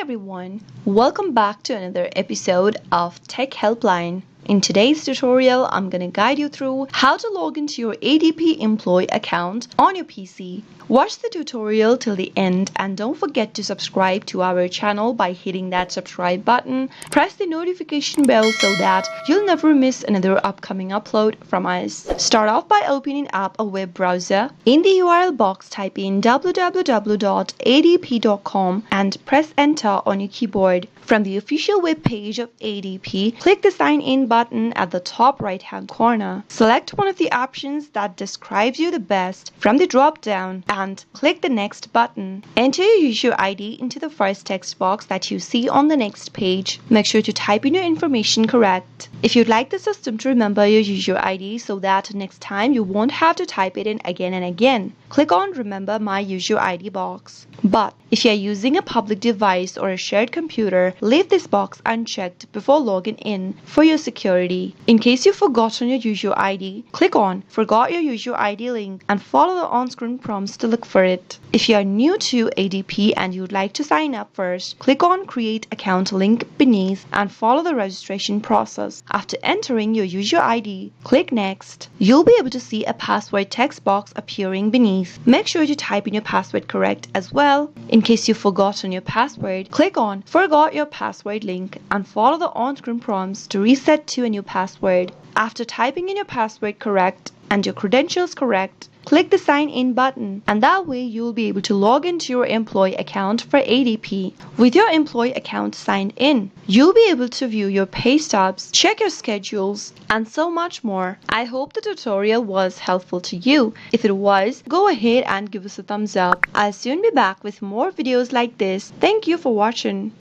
everyone, welcome back to another episode of Tech Helpline. In today's tutorial, I'm going to guide you through how to log into your ADP Employee Account on your PC. Watch the tutorial till the end and don't forget to subscribe to our channel by hitting that subscribe button. Press the notification bell so that you'll never miss another upcoming upload from us. Start off by opening up a web browser. In the URL box, type in www.adp.com and press enter on your keyboard. From the official web page of ADP, click the sign in button at the top right hand corner. Select one of the options that describes you the best from the drop down and click the next button. Enter your user ID into the first text box that you see on the next page. Make sure to type in your information correct. If you'd like the system to remember your user ID so that next time you won't have to type it in again and again, click on Remember My User ID box. But if you are using a public device or a shared computer, leave this box unchecked before logging in for your security. In case you've forgotten your user ID, click on Forgot Your User ID link and follow the on-screen prompts to look for it. If you are new to ADP and you'd like to sign up first, click on Create Account link beneath and follow the registration process. After entering your user ID, click Next. You'll be able to see a password text box appearing beneath. Make sure to type in your password correct as well. In case you've forgotten your password, click on Forgot Your Password link and follow the on-screen prompts to reset to a new password. After typing in your password correct and your credentials correct, click the sign in button and that way you'll be able to log into your employee account for ADP. With your employee account signed in, you'll be able to view your pay stubs, check your schedules, and so much more. I hope the tutorial was helpful to you. If it was, go ahead and give us a thumbs up. I'll soon be back with more videos like this. Thank you for watching.